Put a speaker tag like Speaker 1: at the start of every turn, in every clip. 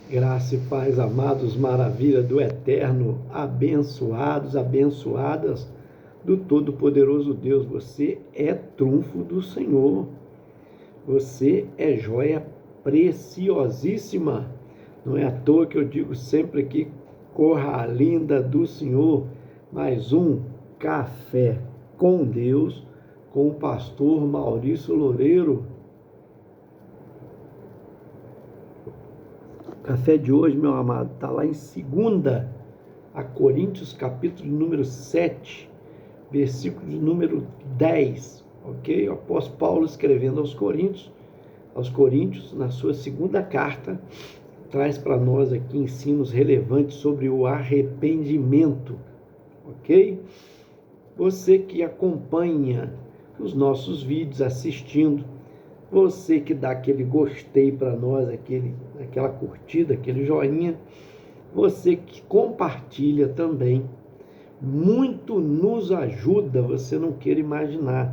Speaker 1: Graça e paz, amados, maravilha do Eterno, abençoados, abençoadas do Todo-Poderoso Deus. Você é trunfo do Senhor. Você é joia preciosíssima. Não é à toa que eu digo sempre aqui, corra a linda do Senhor. Mais um café com Deus, com o pastor Maurício Loureiro. O café de hoje, meu amado, está lá em 2 Coríntios, capítulo número 7, versículo de número 10, ok? O apóstolo Paulo escrevendo aos Coríntios, na sua segunda carta, traz para nós aqui ensinos relevantes sobre o arrependimento, ok? Você que acompanha os nossos vídeos assistindo, você que dá aquele gostei para nós, aquela curtida, aquele joinha, você que compartilha também, muito nos ajuda, você não quer imaginar.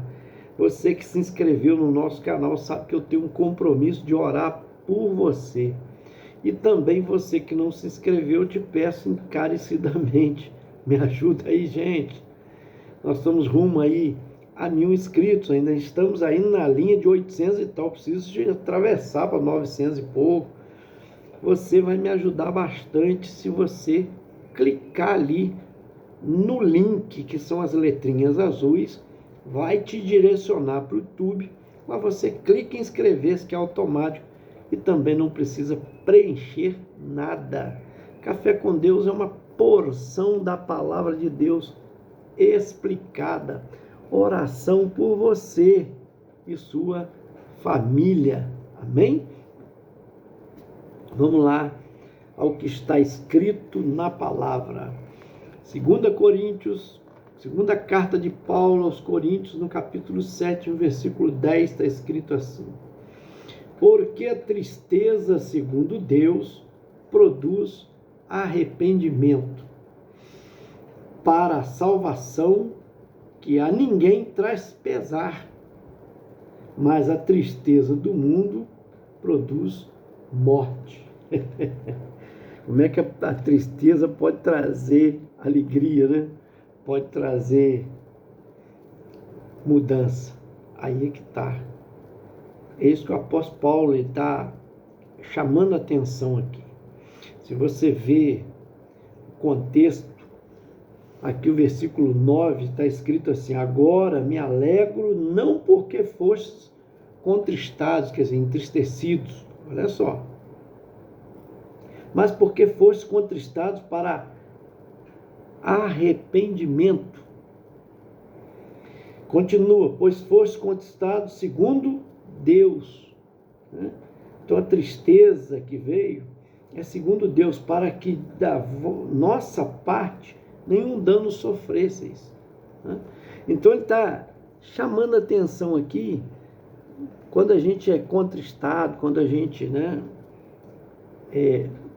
Speaker 1: Você que se inscreveu no nosso canal sabe que eu tenho um compromisso de orar por você. E também você que não se inscreveu, eu te peço encarecidamente, me ajuda aí, gente. Nós estamos rumo aí a 1.000 inscritos, ainda estamos aí na linha de 800 e tal, preciso de atravessar para 900 e pouco. Você vai me ajudar bastante se você clicar ali no link, que são as letrinhas azuis, vai te direcionar para o YouTube, mas você clica em inscrever-se, que é automático, e também não precisa preencher nada. Café com Deus é uma porção da palavra de Deus explicada. Oração por você e sua família. Amém? Vamos lá ao que está escrito na palavra. 2 Coríntios, segunda carta de Paulo aos Coríntios, no capítulo 7, no versículo 10, está escrito assim: porque a tristeza, segundo Deus, produz arrependimento para a salvação, que a ninguém traz pesar, mas a tristeza do mundo produz morte. Como é que a tristeza pode trazer alegria, né? Pode trazer mudança. Aí é que está. É isso que o apóstolo Paulo está chamando a atenção aqui. Se você vê o contexto, aqui o versículo 9 está escrito assim: agora me alegro não porque fostes contristados, quer dizer, entristecidos, olha só, mas porque fostes contristados para arrependimento. Continua, pois fostes contristados segundo Deus, né? Então a tristeza que veio é segundo Deus, para que da nossa parte nenhum dano sofresseis, né? Então ele está chamando a atenção aqui, quando a gente é contristado, quando a gente, né,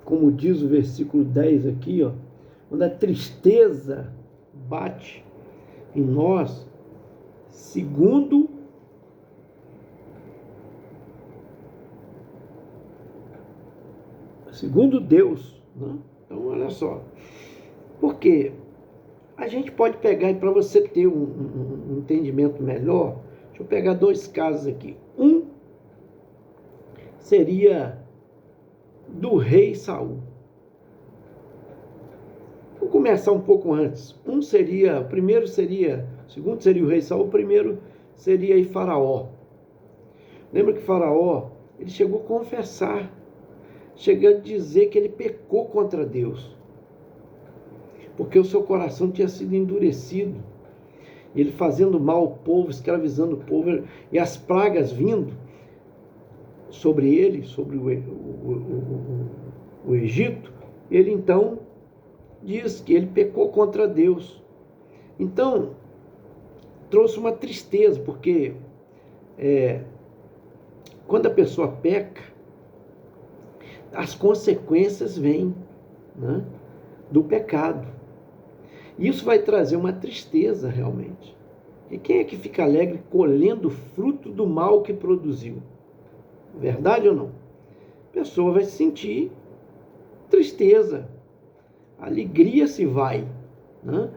Speaker 1: como diz o versículo 10 aqui, ó, quando a tristeza bate em nós, segundo Deus, né? Então olha só, porque a gente pode pegar, e para você ter um entendimento melhor, deixa eu pegar dois casos aqui. Um seria do rei Saul. Vou começar um pouco antes. O segundo seria o rei Saul, o primeiro seria aí Faraó. Lembra que Faraó, ele chegou a confessar, chegou a dizer que ele pecou contra Deus, porque o seu coração tinha sido endurecido, ele fazendo mal ao povo, escravizando o povo, e as pragas vindo sobre ele, sobre o Egito. Ele então diz que ele pecou contra Deus. Então trouxe uma tristeza, porque quando a pessoa peca, as consequências vêm, né, do pecado. Isso vai trazer uma tristeza realmente. E quem é que fica alegre colhendo o fruto do mal que produziu? Verdade ou não? A pessoa vai se sentir tristeza, a alegria se vai, né?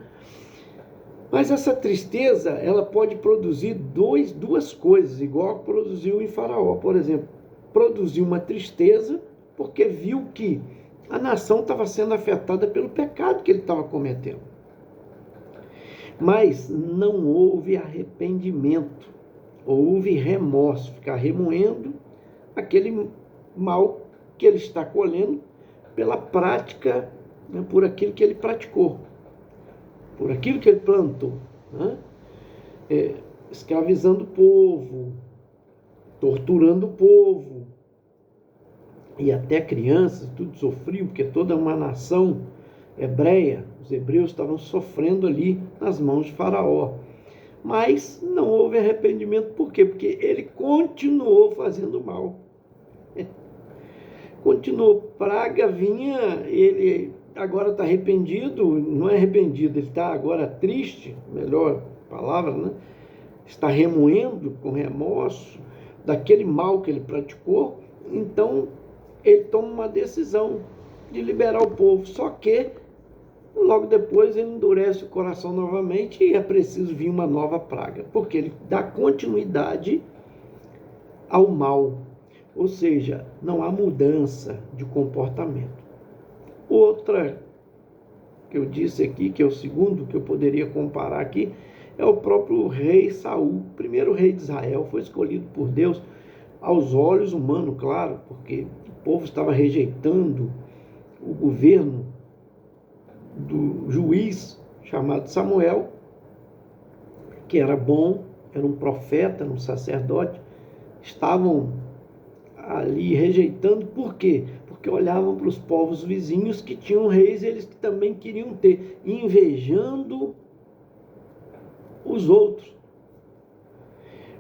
Speaker 1: Mas essa tristeza, ela pode produzir duas coisas, igual produziu em Faraó, por exemplo. Produziu uma tristeza porque viu que a nação estava sendo afetada pelo pecado que ele estava cometendo. Mas não houve arrependimento, houve remorso, ficar remoendo aquele mal que ele está colhendo pela prática, né, por aquilo que ele praticou, por aquilo que ele plantou, né? Escravizando o povo, torturando o povo, e até crianças, tudo sofriam, porque toda uma nação hebreia, os hebreus estavam sofrendo ali nas mãos de Faraó. Mas não houve arrependimento, por quê? Porque ele continuou fazendo mal. Continuou, praga vinha, ele agora está arrependido, não é arrependido, ele está agora triste, melhor palavra, né? Está remoendo com remorso daquele mal que ele praticou, então ele toma uma decisão de liberar o povo, só que logo depois ele endurece o coração novamente e é preciso vir uma nova praga, porque ele dá continuidade ao mal, ou seja, não há mudança de comportamento. Outra que eu disse aqui, que é o segundo que eu poderia comparar aqui, é o próprio rei Saul. O primeiro rei de Israel foi escolhido por Deus aos olhos humanos, claro, porque o povo estava rejeitando o governo do juiz chamado Samuel, que era bom, era um profeta, era um sacerdote. Estavam ali rejeitando, por quê? Porque olhavam para os povos vizinhos que tinham reis, eles que também queriam ter, invejando os outros.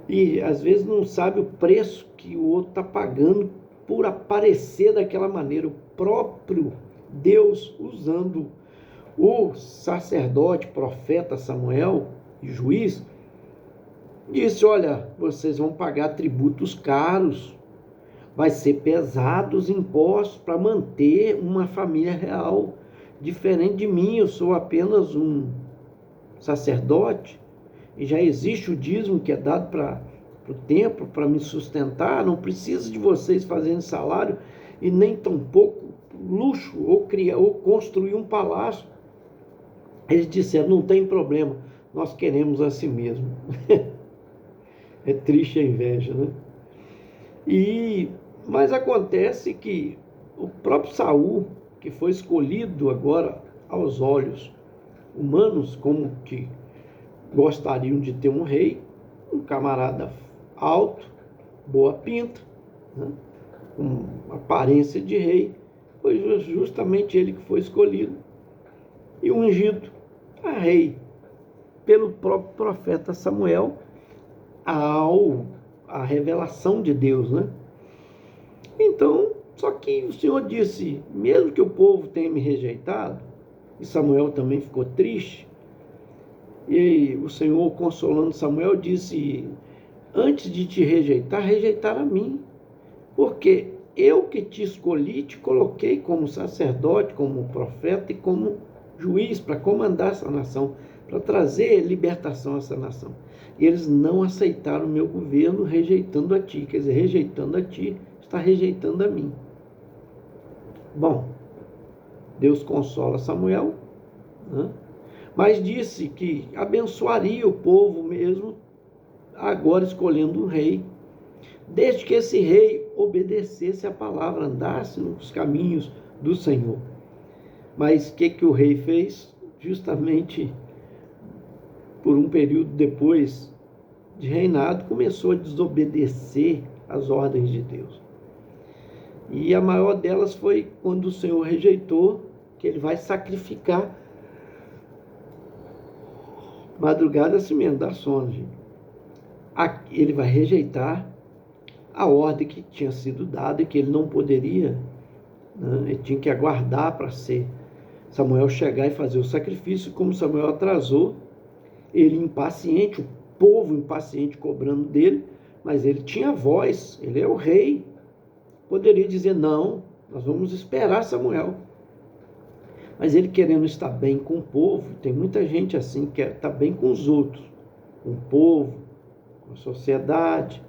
Speaker 1: E às vezes não sabe o preço que o outro está pagando por aparecer daquela maneira. O próprio Deus, usando o sacerdote, profeta Samuel, juiz, disse: olha, vocês vão pagar tributos caros, vai ser pesados impostos para manter uma família real. Diferente de mim, eu sou apenas um sacerdote, e já existe o dízimo que é dado para o templo, para me sustentar, não preciso de vocês fazerem salário, e nem tampouco luxo, ou construir um palácio. Eles disseram: não tem problema, nós queremos assim mesmo. É triste a inveja, né? Mas acontece que o próprio Saul, que foi escolhido agora aos olhos humanos, como que gostariam de ter um rei, um camarada alto, boa pinta, né, com aparência de rei, foi justamente ele que foi escolhido e ungido a rei pelo próprio profeta Samuel, a revelação de Deus, né? Então, só que o Senhor disse, mesmo que o povo tenha me rejeitado, e Samuel também ficou triste, e o Senhor, consolando Samuel, disse: antes de te rejeitar, rejeitaram a mim, porque eu que te escolhi, te coloquei como sacerdote, como profeta e como juiz para comandar essa nação, para trazer libertação a essa nação. E eles não aceitaram o meu governo, rejeitando a ti. Quer dizer, rejeitando a ti, está rejeitando a mim. Bom, Deus consola Samuel, né? Mas disse que abençoaria o povo mesmo, agora escolhendo um rei, desde que esse rei obedecesse a palavra, andasse nos caminhos do Senhor. Mas o que o rei fez? Justamente por um período depois de reinado, começou a desobedecer às ordens de Deus. E a maior delas foi quando o Senhor rejeitou, que ele vai sacrificar. Madrugada se emenda dá sono, gente. Ele vai rejeitar a ordem que tinha sido dada e que ele não poderia, né? Ele tinha que aguardar para Samuel chegar e fazer o sacrifício. Como Samuel atrasou, ele impaciente, o povo impaciente cobrando dele, mas ele tinha voz, ele é o rei, poderia dizer: não, nós vamos esperar Samuel, Mas ele querendo estar bem com o povo, tem muita gente assim que quer estar bem com os outros, com o povo, com a sociedade,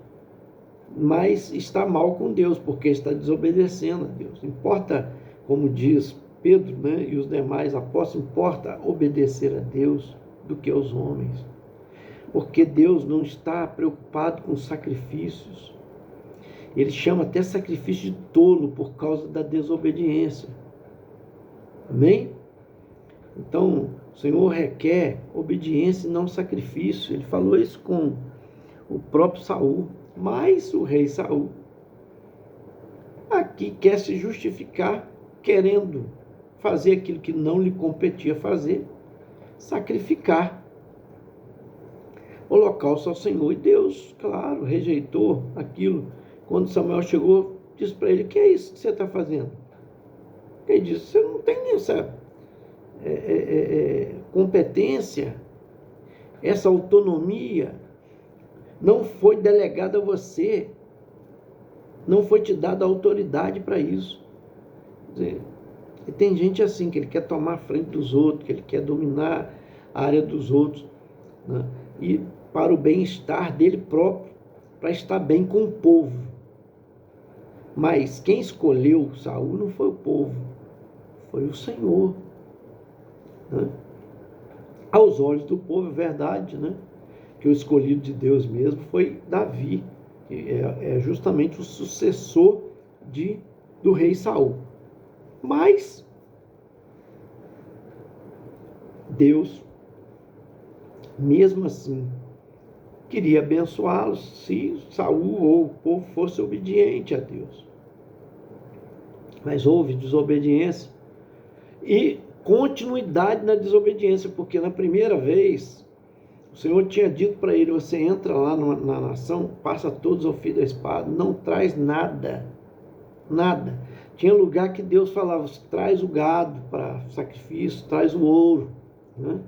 Speaker 1: mas está mal com Deus, porque está desobedecendo a Deus. Importa, como diz Pedro, né, e os demais apóstolos, importa obedecer a Deus do que aos homens. Porque Deus não está preocupado com sacrifícios. Ele chama até sacrifício de tolo por causa da desobediência. Amém? Então, o Senhor requer obediência e não sacrifício. Ele falou isso com o próprio Saul. Mas o rei Saul aqui quer se justificar, querendo fazer aquilo que não lhe competia fazer, sacrificar holocausto ao Senhor. E Deus, claro, rejeitou aquilo. Quando Samuel chegou, disse para ele: o que é isso que você está fazendo? Ele disse: você não tem essa competência, essa autonomia, não foi delegada a você, não foi te dada autoridade para isso. Quer dizer, e tem gente assim, que ele quer tomar a frente dos outros, que ele quer dominar a área dos outros, né? E para o bem-estar dele próprio, para estar bem com o povo. Mas quem escolheu Saul não foi o povo, foi o Senhor, né? Aos olhos do povo, é verdade, né? Que o escolhido de Deus mesmo foi Davi, que é justamente o sucessor do rei Saul. Mas Deus, mesmo assim, queria abençoá-los se Saul ou o povo fosse obediente a Deus. Mas houve desobediência e continuidade na desobediência, porque na primeira vez o Senhor tinha dito para ele: você entra lá na nação, passa todos ao fio da espada, não traz nada, nada. Tinha lugar que Deus falava: traz o gado para sacrifício, traz o ouro, né,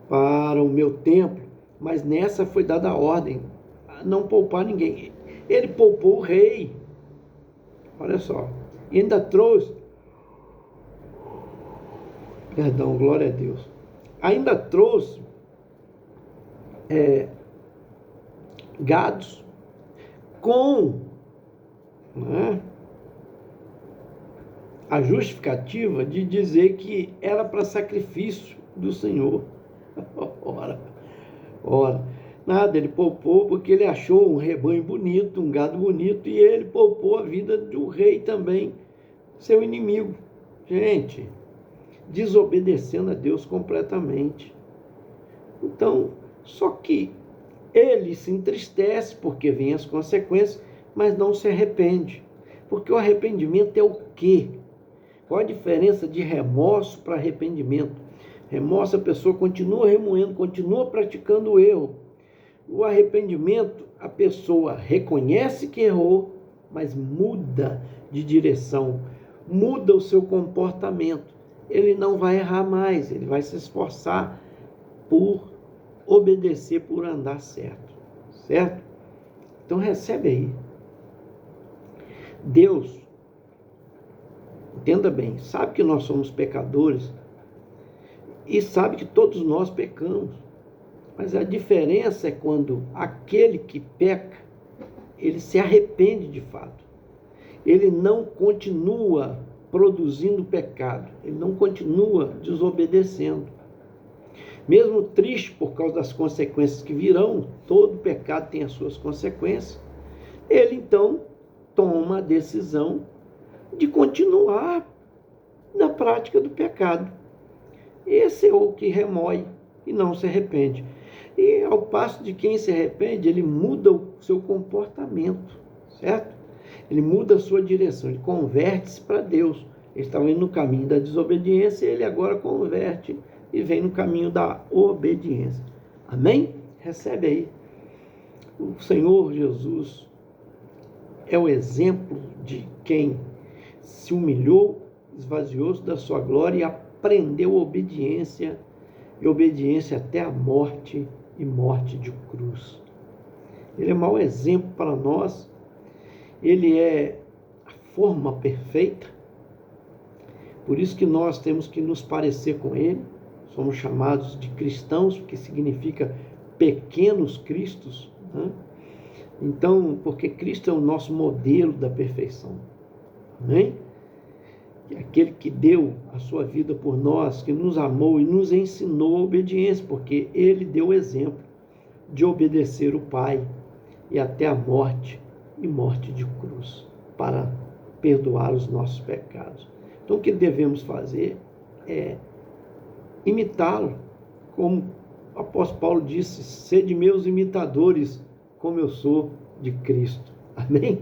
Speaker 1: para o meu templo. Mas nessa foi dada a ordem a não poupar ninguém. Ele poupou o rei, olha só, e ainda trouxe, perdão, glória a Deus, ainda trouxe gados com, né, a justificativa de dizer que era para sacrifício do Senhor. Ora, nada, ele poupou porque ele achou um rebanho bonito, um gado bonito, e ele poupou a vida do rei também, seu inimigo. Gente, desobedecendo a Deus completamente. Então, só que ele se entristece porque vem as consequências, mas não se arrepende. Porque o arrependimento é o quê? Qual a diferença de remorso para arrependimento? Remorso, a pessoa continua remoendo, continua praticando o erro. O arrependimento, a pessoa reconhece que errou, mas muda de direção, muda o seu comportamento. Ele não vai errar mais, ele vai se esforçar por obedecer, por andar certo. Certo? Então recebe aí. Deus, entenda bem, sabe que nós somos pecadores e sabe que todos nós pecamos. Mas a diferença é quando aquele que peca, ele se arrepende de fato. Ele não continua produzindo pecado, ele não continua desobedecendo. Mesmo triste por causa das consequências que virão, todo pecado tem as suas consequências, ele então toma a decisão de continuar na prática do pecado. Esse é o que remói e não se arrepende. E ao passo de quem se arrepende, ele muda o seu comportamento, certo? Ele muda a sua direção, ele converte-se para Deus. Ele estava indo no caminho da desobediência, ele agora converte e vem no caminho da obediência. Amém? Recebe aí. O Senhor Jesus é o exemplo de quem se humilhou, esvaziou-se da sua glória e aprendeu obediência, e obediência até a morte, e morte de cruz. Ele é um mau exemplo para nós, ele é a forma perfeita, Por isso que nós temos que nos parecer com Ele. Somos chamados de cristãos, que significa pequenos cristos, né? Então, porque Cristo é o nosso modelo da perfeição. Amém? Aquele que deu a sua vida por nós, que nos amou e nos ensinou a obediência, porque Ele deu o exemplo de obedecer o Pai e até a morte, e morte de cruz, para perdoar os nossos pecados. Então, o que devemos fazer é imitá-lo, como o apóstolo Paulo disse: sede meus imitadores, como eu sou de Cristo. Amém?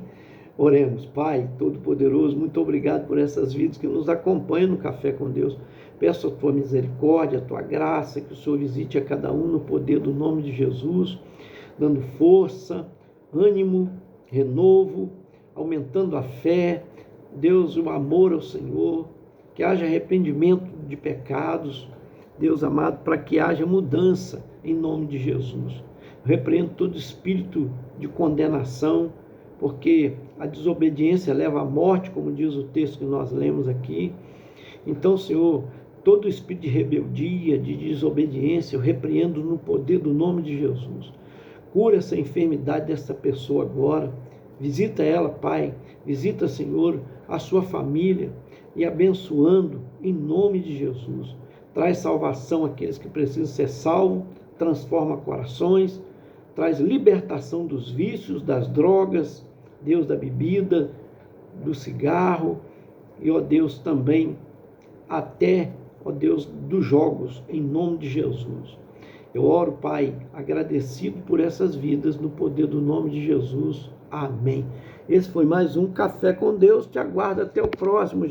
Speaker 1: Oremos. Pai Todo-Poderoso, muito obrigado por essas vidas que nos acompanham no Café com Deus. Peço a tua misericórdia, a tua graça, que o Senhor visite a cada um no poder do nome de Jesus, dando força, ânimo, renovo, aumentando a fé, Deus, o amor ao Senhor, que haja arrependimento de pecados, Deus amado, para que haja mudança em nome de Jesus. Eu repreendo todo espírito de condenação, porque a desobediência leva à morte, como diz o texto que nós lemos aqui. Então, Senhor, todo espírito de rebeldia, de desobediência, eu repreendo no poder do nome de Jesus. Cura essa enfermidade dessa pessoa agora. Visita ela, Pai. Visita, Senhor, a sua família e abençoando em nome de Jesus. Traz salvação àqueles que precisam ser salvos, transforma corações, traz libertação dos vícios, das drogas, Deus, da bebida, do cigarro e, ó Deus, também até, ó Deus, dos jogos, em nome de Jesus. Eu oro, Pai, agradecido por essas vidas, no poder do nome de Jesus. Amém. Esse foi mais um Café com Deus. Te aguardo até o próximo, gente.